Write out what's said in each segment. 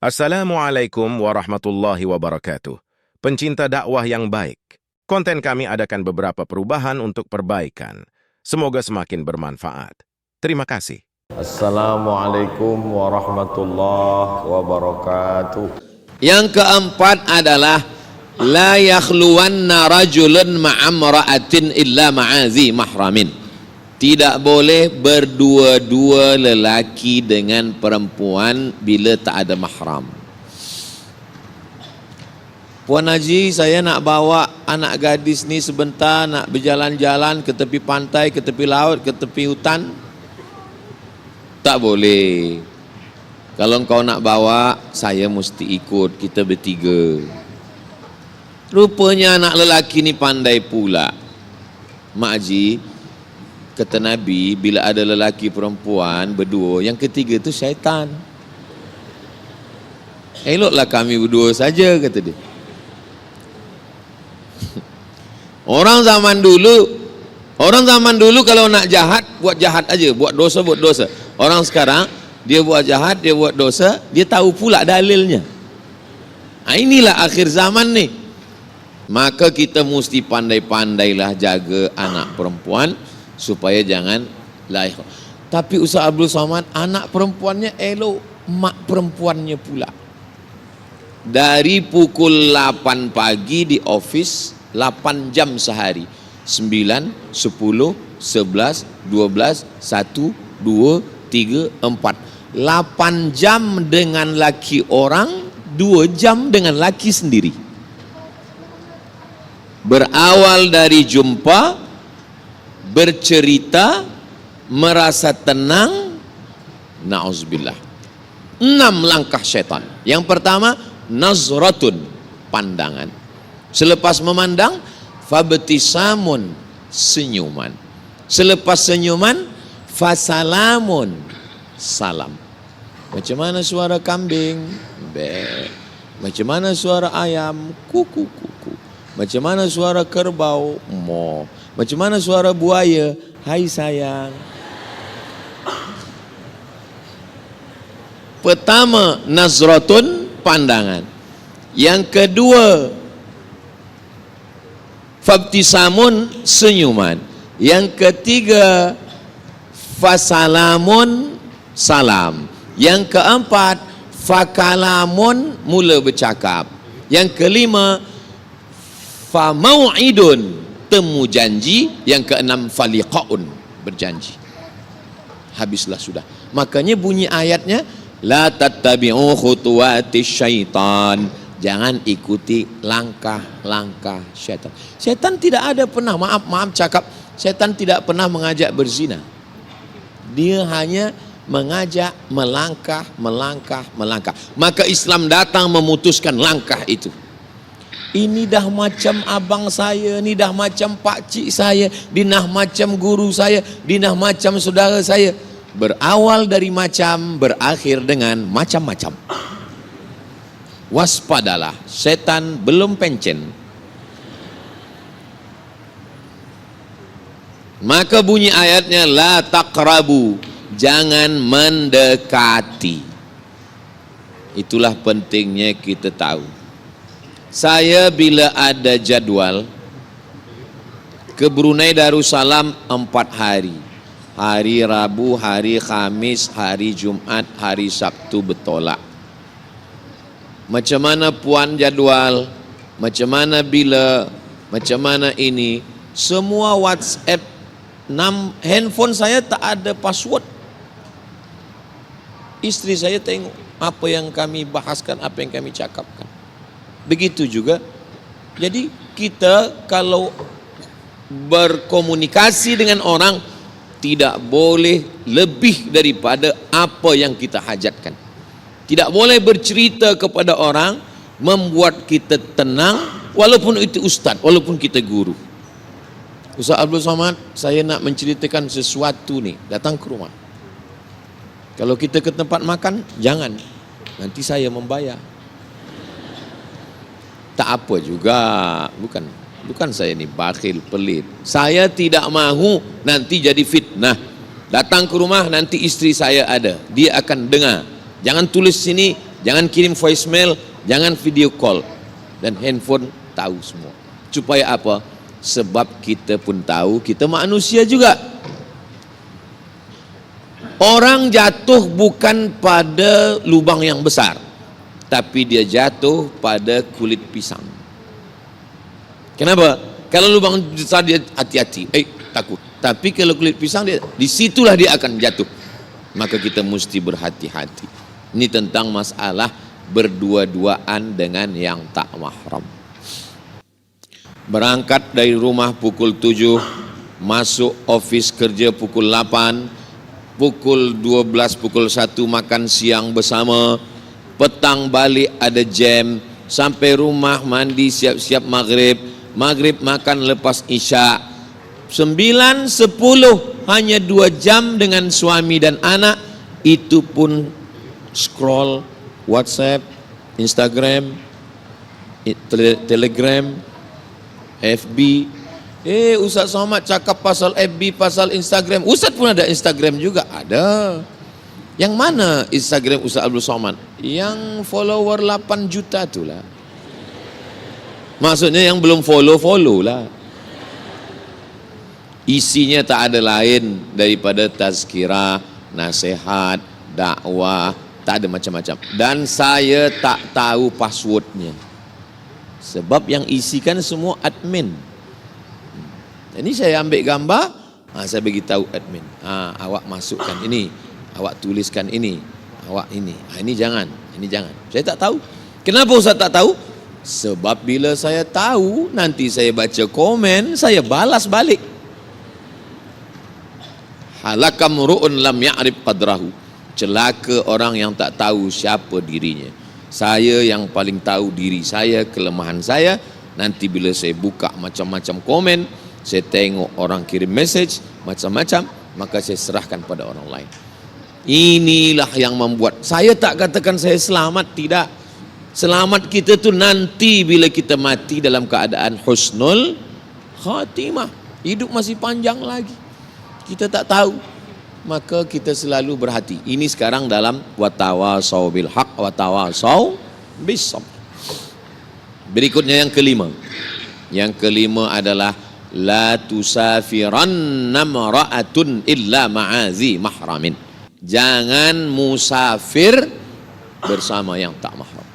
Assalamualaikum warahmatullahi wabarakatuh. Pencinta dakwah yang baik, konten kami adakan beberapa perubahan untuk perbaikan. Semoga semakin bermanfaat. Terima kasih. Assalamualaikum warahmatullahi wabarakatuh. Yang keempat adalah la yakhluwanna rajulun ma'amra'atin illa ma'azi mahramin. Tidak boleh berdua-dua lelaki dengan perempuan bila tak ada mahram. Puan Haji, saya nak bawa anak gadis ni sebentar, nak berjalan-jalan ke tepi pantai, ke tepi laut, ke tepi hutan. Tak boleh. Kalau engkau nak bawa, saya mesti ikut, kita bertiga. Rupanya anak lelaki ni pandai pula. Mak Haji, kata Nabi, bila ada lelaki perempuan berdua, yang ketiga tu syaitan. Eloklah kami berdua saja, kata dia. Orang zaman dulu kalau nak jahat, buat jahat aja, buat dosa, buat dosa. Orang sekarang, dia buat jahat, dia buat dosa, dia tahu pula dalilnya. Inilah akhir zaman ni. Maka kita mesti pandai-pandailah jaga anak perempuan, supaya jangan lahir. Tapi Ustaz Abdul Somad, anak perempuannya elok, mak perempuannya pula. Dari pukul 8 pagi di office, 8 jam sehari. 9, 10, 11, 12, 1, 2, 3, 4. 8 jam dengan laki orang, 2 jam dengan laki sendiri. Berawal dari jumpa, bercerita, merasa tenang, na'udzubillah. 6 langkah syaitan. Yang pertama, nazratun, pandangan. Selepas memandang, fabtisamun, senyuman. Selepas senyuman, fasalamun, salam. Macam mana suara kambing? Be. Macam mana suara ayam? Kuku kuku. Macam mana suara kerbau? Mo. Macam mana suara buaya? Hai sayang. Pertama, nazratun, pandangan. Yang kedua, fabtisamun, senyuman. Yang ketiga, fasalamun, salam. Yang keempat, fakalamun, mula bercakap. Yang kelima, famau'idun, temu janji. Yang keenam, faliqaun, berjanji. Habislah sudah. Makanya bunyi ayatnya, la tattabi'u khutuwatis syaitan, jangan ikuti langkah-langkah syaitan. Syaitan tidak ada pernah, maaf cakap, syaitan tidak pernah mengajak berzina. Dia hanya mengajak melangkah. Maka Islam datang memutuskan langkah itu. Ini dah macam abang saya, ini dah macam pakcik saya, ini dah macam guru saya, ini dah macam saudara saya. Berawal dari macam, berakhir dengan macam-macam. Waspadalah, setan belum pencen. Maka bunyi ayatnya, la taqrabu, jangan mendekati. Itulah pentingnya kita tahu. Saya bila ada jadwal ke Brunei Darussalam 4 hari. Hari Rabu, hari Khamis, hari Jumat, hari Sabtu bertolak. Macam mana puan jadual, macam mana bila, macam mana ini, semua WhatsApp, handphone saya tak ada password. Isteri saya tengok apa yang kami bahaskan, apa yang kami cakapkan. Begitu juga. Jadi kita kalau berkomunikasi dengan orang, tidak boleh lebih daripada apa yang kita hajatkan. Tidak boleh bercerita kepada orang membuat kita tenang, walaupun itu ustaz, walaupun kita guru. Ustaz Abdul Somad, saya nak menceritakan sesuatu nih, datang ke rumah. Kalau kita ke tempat makan, jangan, nanti saya membayar. Tak apa juga, bukan saya ni bakhil, pelit. Saya tidak mahu nanti jadi fitnah. Datang ke rumah, nanti isteri saya ada, dia akan dengar. Jangan tulis sini, Jangan kirim voicemail, jangan video call. Dan handphone tahu semua. Supaya apa? Sebab kita pun tahu, kita manusia juga. Orang jatuh bukan pada lubang yang besar, tapi dia jatuh pada kulit pisang. Kenapa? Kalau lubang besar dia hati-hati, takut. Tapi kalau kulit pisang dia, disitulah dia akan jatuh. Maka kita mesti berhati-hati. Ini tentang masalah berdua-duaan dengan yang tak mahram. Berangkat dari rumah pukul 7, masuk office kerja pukul 8, pukul 12, pukul 1 makan siang bersama, petang balik ada jam, sampai rumah mandi siap-siap maghrib, maghrib makan lepas isya, 9, 10 hanya 2 jam dengan suami dan anak, itu pun scroll WhatsApp, Instagram, Telegram, FB. Ustaz Somad cakap pasal FB, pasal Instagram. Ustaz pun ada Instagram juga? Ada. Yang mana Instagram Ustaz Abdul Somad? Yang follower 8 juta tu lah. Maksudnya yang belum follow lah. Isinya tak ada lain daripada tazkirah, nasihat, dakwah, tak ada macam-macam. Dan saya tak tahu passwordnya. Sebab yang isikan semua admin. Ini saya ambil gambar, saya bagi tahu admin. Awak masukkan ini, awak tuliskan ini, awak ini. Ini jangan, ini jangan. Saya tak tahu. Kenapa Ustaz tak tahu? Sebab bila saya tahu, nanti saya baca komen, saya balas balik. Halakam ru'un lam ya'rif qadrahu. Celaka orang yang tak tahu siapa dirinya. Saya yang paling tahu diri saya, kelemahan saya. Nanti bila saya buka macam-macam komen, saya tengok orang kirim message macam-macam, maka saya serahkan pada orang lain. Inilah yang membuat saya tak katakan saya selamat, tidak. Selamat kita tu nanti bila kita mati dalam keadaan husnul khatimah. Hidup masih panjang lagi. Kita tak tahu. Maka kita selalu berhati. Ini sekarang dalam watawasau bil haq watawasau bis sabr. Berikutnya yang kelima. Yang kelima adalah la tusafiranna mara'atun illa ma'azi mahramin. Jangan musafir bersama yang tak mahram.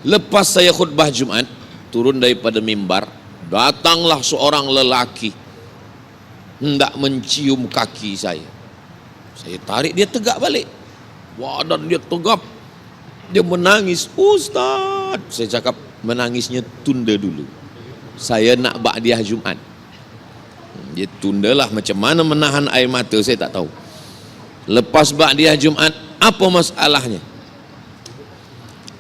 Lepas saya khutbah Jumat, turun daripada mimbar, datanglah seorang lelaki hendak mencium kaki saya. Saya tarik, dia tegak balik. Badan dia tegap. Dia menangis. Ustaz, saya cakap menangisnya tunda dulu. Saya nak ba'diyah Jumat. Dia tundalah, macam mana menahan air mata saya tak tahu. Lepas ba'diyah Jumat, apa masalahnya?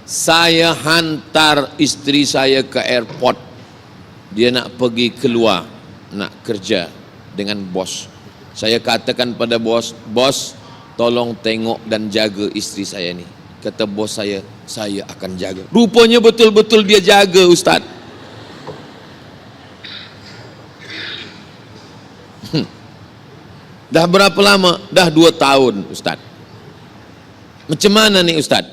Saya hantar isteri saya ke airport. Dia nak pergi keluar, nak kerja dengan bos. Saya katakan pada bos, bos tolong tengok dan jaga isteri saya ni. Kata bos saya akan jaga. Rupanya betul-betul dia jaga, Ustaz. Dah berapa lama? Dah 2 tahun, Ustaz. Macam mana ni, Ustaz?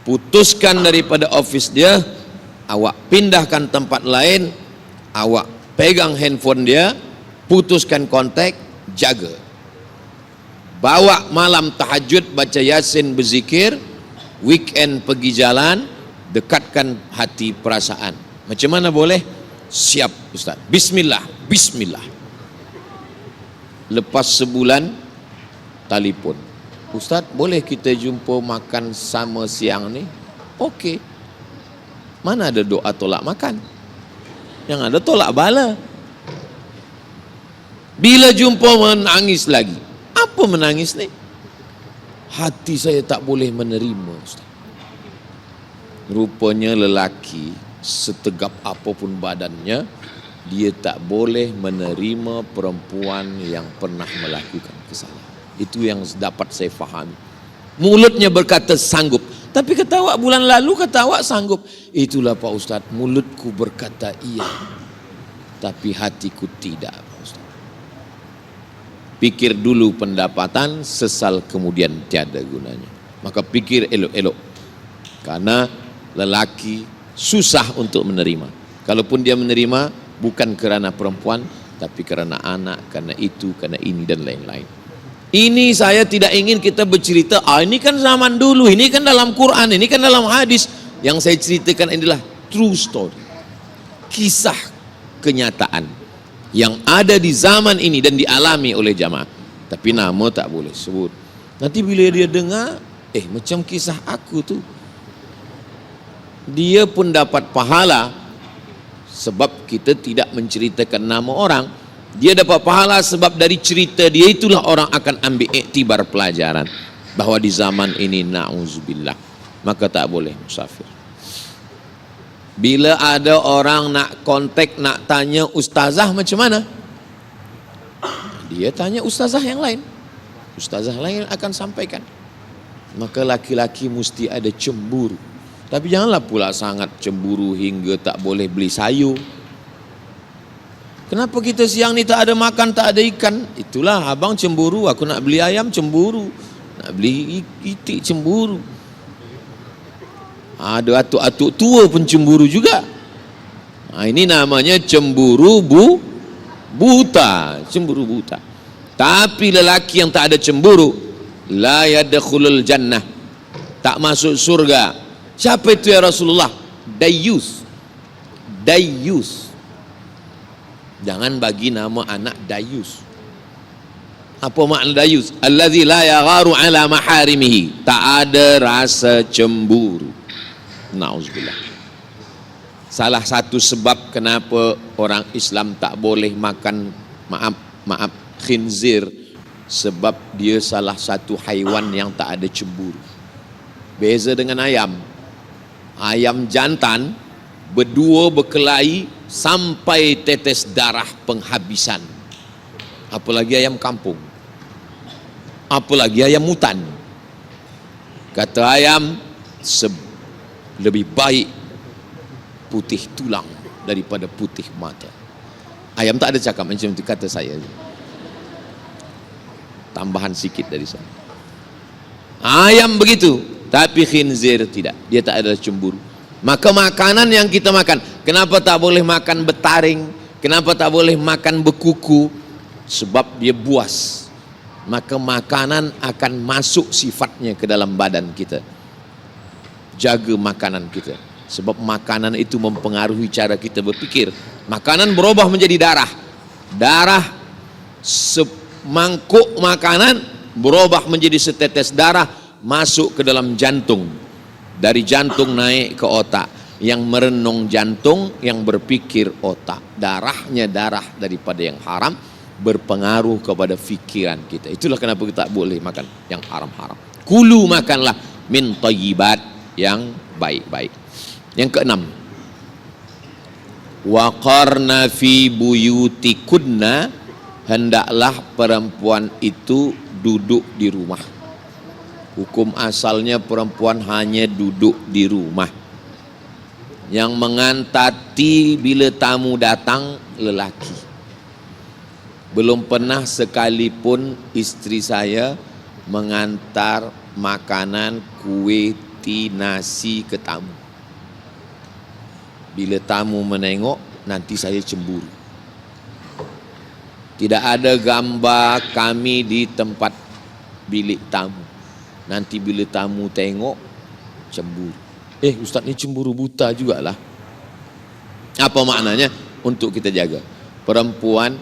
Putuskan daripada office dia, awak pindahkan tempat lain, awak pegang handphone dia, putuskan kontak, jaga. Bawa malam tahajud, baca yasin, berzikir, weekend pergi jalan, dekatkan hati perasaan. Macam mana boleh? Siap, Ustaz. Bismillah, bismillah. Lepas sebulan, telefon. Ustaz, boleh kita jumpa makan sama siang ni? Okey. Mana ada doa tolak makan? Yang ada tolak bala. Bila jumpa menangis lagi. Apa menangis ni? Hati saya tak boleh menerima, Ustaz. Rupanya lelaki, setegap apapun badannya, dia tak boleh menerima perempuan yang pernah melakukan kesalahan. Itu yang dapat saya fahami. Mulutnya berkata sanggup, tapi kata awak bulan lalu kata awak sanggup. Itulah Pak Ustaz, mulutku berkata iya, tapi hatiku tidak, Pak Ustaz. Pikir dulu pendapatan, sesal kemudian tiada gunanya. Maka pikir elok-elok. Karena lelaki susah untuk menerima. Kalaupun dia menerima, bukan kerana perempuan, tapi kerana anak, karena itu, karena ini, dan lain-lain. Ini saya tidak ingin kita bercerita, ini kan zaman dulu, ini kan dalam Quran, ini kan dalam hadis. Yang saya ceritakan adalah true story. Kisah kenyataan yang ada di zaman ini dan dialami oleh jamaah. Tapi nama tak boleh sebut. Nanti bila dia dengar, macam kisah aku tu, dia pun dapat pahala. Sebab kita tidak menceritakan nama orang, dia dapat pahala sebab dari cerita dia itulah orang akan ambil iktibar pelajaran bahawa di zaman ini na'udzubillah, maka tak boleh musafir. Bila ada orang nak kontak, nak tanya ustazah macam mana, dia tanya ustazah yang lain, ustazah lain akan sampaikan. Maka laki-laki mesti ada cemburu. Tapi janganlah pula sangat cemburu hingga tak boleh beli sayur. Kenapa kita siang ni tak ada makan, tak ada ikan? Itulah abang cemburu, aku nak beli ayam cemburu, nak beli itik cemburu. Ada atuk-atuk tua pun cemburu juga. Ini namanya cemburu buta, cemburu buta. Tapi lelaki yang tak ada cemburu, la yadkhulul jannah, tak masuk surga. Siapa itu ya Rasulullah? Dayus. Dayus. Jangan bagi nama anak Dayus. Apa makna Dayus? Allazi la yagharu ala maharimihi, tak ada rasa cemburu. Nauzubillah. Salah satu sebab kenapa orang Islam tak boleh makan maaf khinzir, sebab dia salah satu haiwan yang tak ada cemburu. Beza dengan ayam. Ayam jantan berdua berkelahi sampai tetes darah penghabisan. Apalagi ayam kampung, apalagi ayam hutan. Kata ayam, lebih baik putih tulang daripada putih mata. Ayam tak ada cakap macam itu, kata saya. Tambahan sikit dari saya. Ayam begitu. Tapi khinzir tidak, dia tak ada cemburu. Maka makanan yang kita makan, kenapa tak boleh makan betaring, kenapa tak boleh makan bekuku? Sebab dia buas. Maka makanan akan masuk sifatnya ke dalam badan kita. Jaga makanan kita, sebab makanan itu mempengaruhi cara kita berpikir. Makanan berubah menjadi darah. Darah semangkuk makanan berubah menjadi setetes darah, masuk ke dalam jantung, dari jantung naik ke otak, yang merenung jantung, yang berpikir otak. Darahnya darah daripada yang haram, berpengaruh kepada fikiran kita. Itulah kenapa kita tak boleh makan yang haram-haram. Kulu, makanlah min thayyibat, yang baik-baik. Yang keenam, waqarna fi buyutikunna, hendaklah perempuan itu duduk di rumah. Hukum asalnya perempuan hanya duduk di rumah. Yang mengantati bila tamu datang lelaki. Belum pernah sekalipun istri saya mengantar makanan, kuih, nasi ke tamu. Bila tamu menengok, nanti saya cemburu. Tidak ada gambar kami di tempat bilik tamu. Nanti bila tamu tengok, cemburu. Ustaz ni cemburu buta jugalah. Apa maknanya? Untuk kita jaga. Perempuan,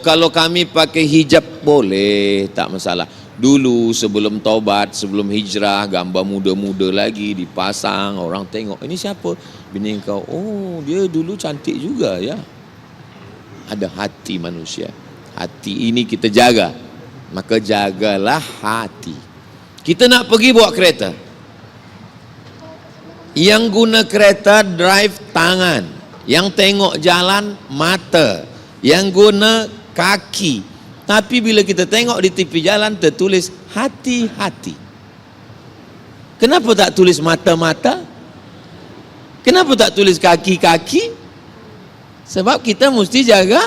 kalau kami pakai hijab boleh, tak masalah. Dulu sebelum taubat, sebelum hijrah, gambar muda-muda lagi dipasang, orang tengok, ini siapa? Bini kau. Dia dulu cantik juga ya. Ada hati manusia. Hati ini kita jaga. Maka jagalah hati. Kita nak pergi bawa kereta, yang guna kereta drive tangan, yang tengok jalan mata, yang guna kaki. Tapi bila kita tengok di tepi jalan tertulis hati-hati. Kenapa tak tulis mata-mata? Kenapa tak tulis kaki-kaki? Sebab kita mesti jaga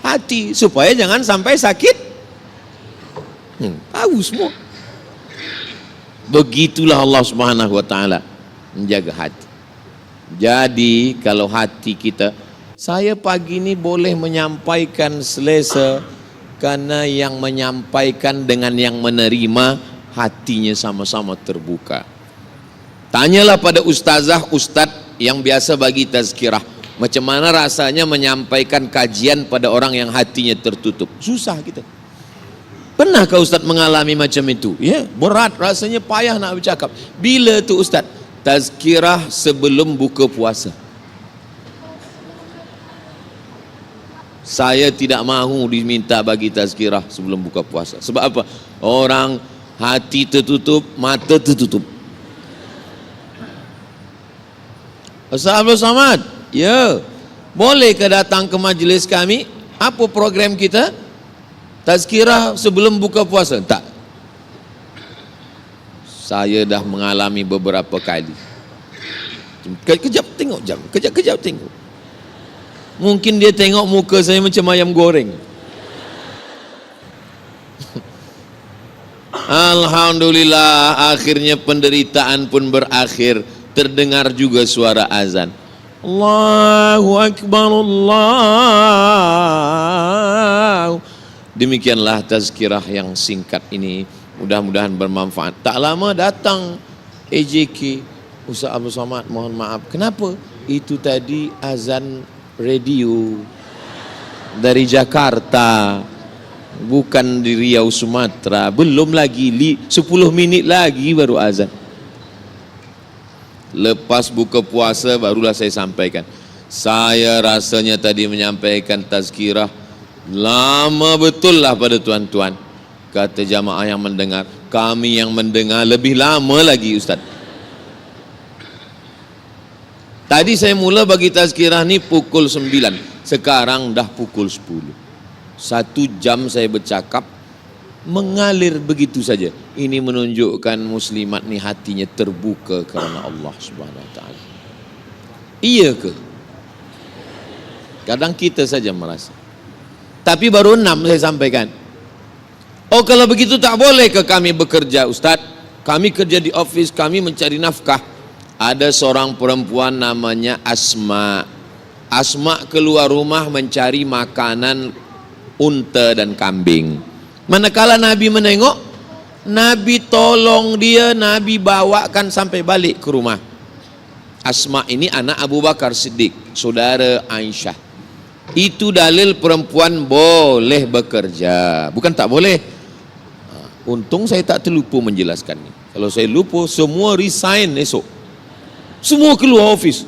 hati supaya jangan sampai sakit Tahu semua. Begitulah Allah Subhanahu wa taala menjaga hati. Jadi kalau hati kita, saya pagi ini boleh menyampaikan selesa karena yang menyampaikan dengan yang menerima hatinya sama-sama terbuka. Tanyalah pada ustazah, ustadz yang biasa bagi tazkirah, macam mana rasanya menyampaikan kajian pada orang yang hatinya tertutup. Susah kita. Pernahkah ustadz mengalami macam itu? Ya, berat, rasanya payah nak bercakap. Bila tu ustadz? Tazkirah sebelum buka puasa. Saya tidak mahu diminta bagi tazkirah sebelum buka puasa. Sebab apa? Orang hati tertutup, mata tertutup. Ustaz Abdul Samad, ya, bolehkah datang ke majlis kami? Apa program kita? Tazkirah sebelum buka puasa? Tak. Saya dah mengalami beberapa kali. Kejap tengok jam, kejap tengok. Mungkin dia tengok muka saya macam ayam goreng. Alhamdulillah, akhirnya penderitaan pun berakhir. Terdengar juga suara azan. Allahu Akbar, Allah. Demikianlah tazkirah yang singkat ini. Mudah-mudahan bermanfaat. Tak lama datang AJK, Ustaz Abdul Samad, mohon maaf. Kenapa? Itu tadi azan radio dari Jakarta, bukan di Riau Sumatera. Belum lagi 10 minit lagi baru azan. Lepas buka puasa barulah saya sampaikan. Saya rasanya tadi menyampaikan tazkirah lama betul lah pada tuan-tuan. Kata jamaah yang mendengar, kami yang mendengar lebih lama lagi Ustaz. Tadi saya mula bagi tazkirah ni pukul 9, sekarang dah pukul 10. 1 jam saya bercakap, mengalir begitu saja. Ini menunjukkan muslimat ni hatinya terbuka kerana Allah Subhanahu Wa Taala. Iya ke? Kadang kita saja merasa. Tapi baru 6 saya sampaikan. Oh, kalau begitu tak boleh ke kami bekerja Ustaz? Kami kerja di office, kami mencari nafkah. Ada seorang perempuan namanya Asma. Asma keluar rumah mencari makanan unta dan kambing. Manakala Nabi menengok, Nabi tolong dia, Nabi bawakan sampai balik ke rumah. Asma ini anak Abu Bakar Siddiq, saudara Aisyah. Itu dalil perempuan boleh bekerja, bukan tak boleh. Untung saya tak terlupa menjelaskannya. Kalau saya lupa, semua resign esok. Semua keluar office.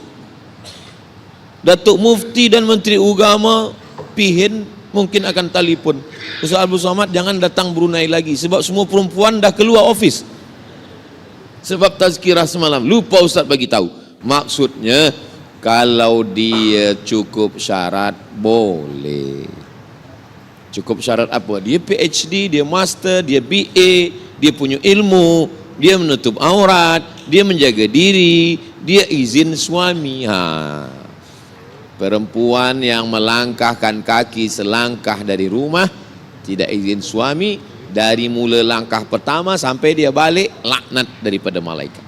Datuk Mufti dan Menteri Agama Pihin mungkin akan telefon, Ustaz Abdul Samad jangan datang Brunei lagi sebab semua perempuan dah keluar office. Sebab tazkirah semalam lupa Ustaz bagi tahu. Maksudnya kalau dia cukup syarat boleh. Cukup syarat apa? Dia PhD, dia master, dia BA, dia punya ilmu, dia menutup aurat, dia menjaga diri, dia izin suami. Perempuan yang melangkahkan kaki selangkah dari rumah, tidak izin suami, dari mula langkah pertama sampai dia balik, laknat daripada malaikat.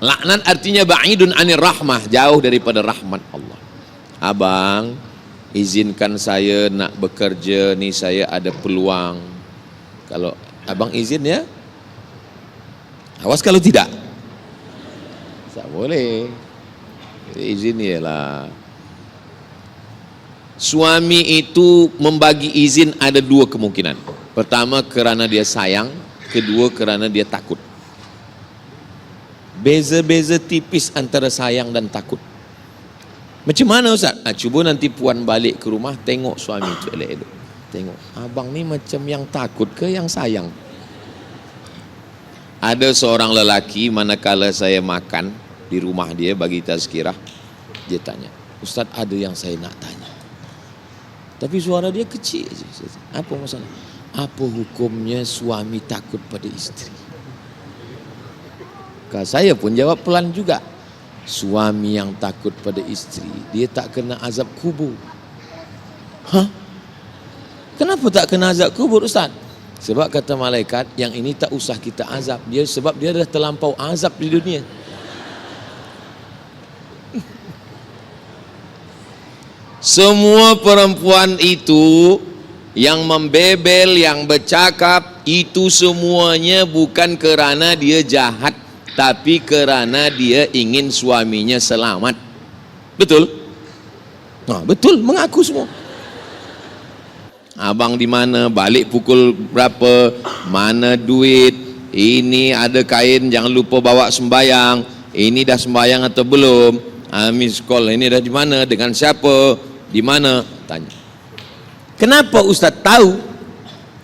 Laknat artinya ba'idun anir rahmah, jauh daripada rahmat Allah. Abang, izinkan saya nak bekerja ni, saya ada peluang. Kalau abang izin ya, awas kalau tidak. Tak boleh. Izin ialah. Suami itu membagi izin ada 2 kemungkinan. Pertama kerana dia sayang, kedua kerana dia takut. Beza-beza tipis antara sayang dan takut. Macam mana Ustaz? Cuba nanti puan balik ke rumah, tengok suami tu elok-elok. Tengok, abang ni macam yang takut ke yang sayang? Ada seorang lelaki, manakala saya makan di rumah dia bagi tazkirah, dia tanya, Ustaz ada yang saya nak tanya. Tapi suara dia kecil je. Apa masalah? Apa hukumnya suami takut pada isteri? Saya pun jawab pelan juga. Suami yang takut pada isteri, dia tak kena azab kubur. Kenapa tak kena azab kubur Ustaz? Sebab kata malaikat, yang ini tak usah kita azab dia, sebab dia dah terlampau azab di dunia. Semua perempuan itu yang membebel, yang bercakap, itu semuanya bukan kerana dia jahat, tapi kerana dia ingin suaminya selamat. Betul? Nah, betul, mengaku semua. Abang di mana, balik pukul berapa, mana duit, ini ada kain, jangan lupa bawa sembayang, ini dah sembayang atau belum, miss call, ini dah di mana, dengan siapa, di mana, tanya. Kenapa Ustaz tahu?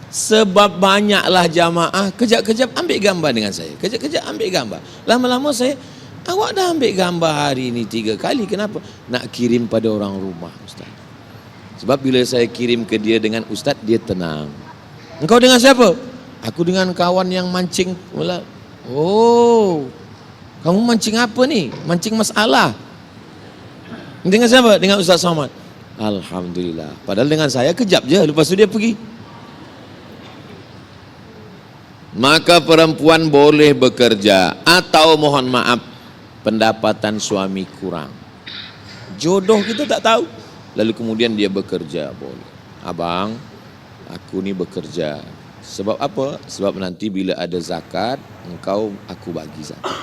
Sebab banyaklah jamaah kejap-kejap ambil gambar dengan saya, kejap-kejap ambil gambar, lama-lama saya, awak dah ambil gambar hari ini 3 kali, kenapa? Nak kirim pada orang rumah Ustaz. Sebab bila saya kirim ke dia dengan Ustaz, dia tenang. Engkau dengan siapa? Aku dengan kawan yang mancing. Oh, kamu mancing apa ni? Mancing masalah. Dengan siapa? Dengan Ustaz Somad. Alhamdulillah. Padahal dengan saya kejap je, lepas tu dia pergi. Maka perempuan boleh bekerja, atau mohon maaf, pendapatan suami kurang, jodoh kita tak tahu, lalu kemudian dia bekerja, boleh. Abang, aku ni bekerja. Sebab apa? Sebab nanti bila ada zakat, aku bagi zakat.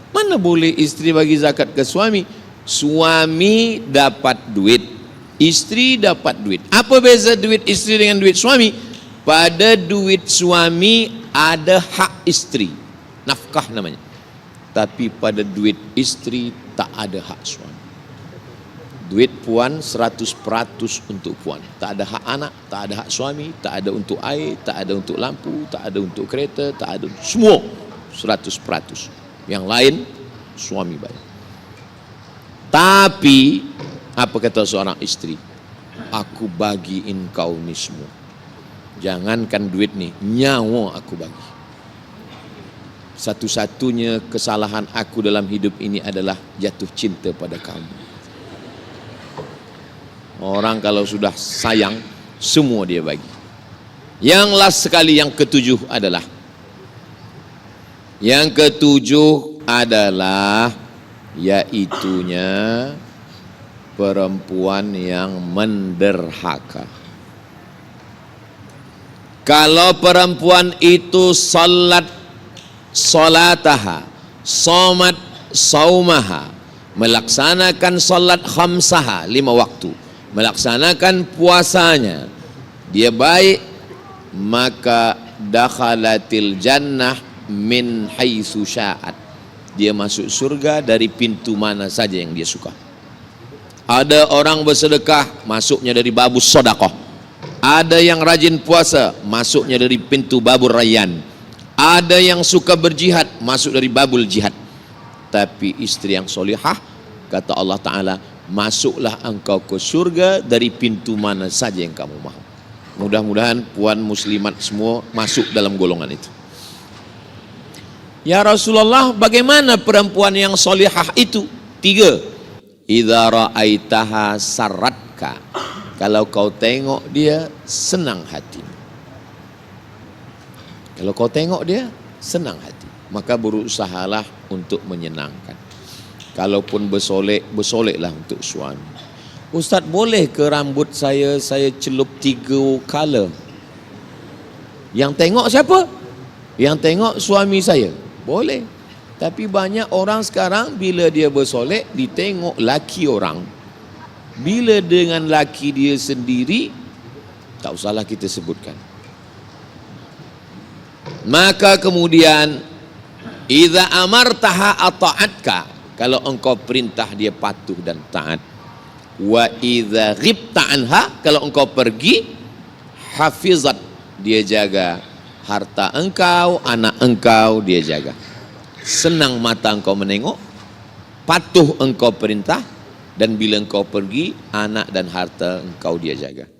Mana boleh isteri bagi zakat ke suami? Suami dapat duit, isteri dapat duit. Apa beza duit isteri dengan duit suami? Pada duit suami ada hak isteri, nafkah namanya. Tapi pada duit isteri tak ada hak suami. Duit puan 100% untuk puan. Tak ada hak anak, tak ada hak suami, tak ada untuk air, tak ada untuk lampu, tak ada untuk kereta, tak ada, semua 100%. Yang lain suami bayar. Tapi apa kata seorang isteri? Aku bagiin kau ni semua. Jangankan duit ni, nyawa aku bagi. Satu-satunya kesalahan aku dalam hidup ini adalah jatuh cinta pada kamu. Orang kalau sudah sayang, semua dia bagi. Yang last sekali, yang ketujuh adalah yaitunya perempuan yang menderhaka. Kalau perempuan itu salataha, somat saumaha, melaksanakan salat khamsaha, 5 waktu, melaksanakan puasanya, dia baik, maka dakhalatil jannah min haitsu sya'at. Dia masuk surga dari pintu mana saja yang dia suka. Ada orang bersedekah, masuknya dari babus sedekah. Ada yang rajin puasa, masuknya dari pintu babur rayyan. Ada yang suka berjihad, masuk dari babul jihad. Tapi istri yang solihah, kata Allah Ta'ala, masuklah engkau ke surga dari pintu mana saja yang kamu mahu. Mudah-mudahan puan muslimat semua masuk dalam golongan itu. Ya Rasulullah, bagaimana perempuan yang solihah itu? 3. Idza ra'aitaha sarratka. Kalau kau tengok dia, senang hati. Kalau kau tengok dia, senang hati, maka berusahalah untuk menyenangkan. Kalaupun bersoleklah untuk suami. Ustaz, boleh ke rambut saya celup 3 color? Yang tengok siapa? Yang tengok suami saya. Boleh. Tapi banyak orang sekarang bila dia bersolek, ditengok laki orang. Bila dengan laki dia sendiri, tak usahlah kita sebutkan. Maka kemudian, idza amartaha ata'atka, kalau engkau perintah dia patuh dan taat. Wa idza ghibta anha, kalau engkau pergi, hafizat, dia jaga. Harta engkau, anak engkau dia jaga. Senang mata engkau menengok, patuh engkau perintah, dan bila engkau pergi, anak dan harta engkau dia jaga.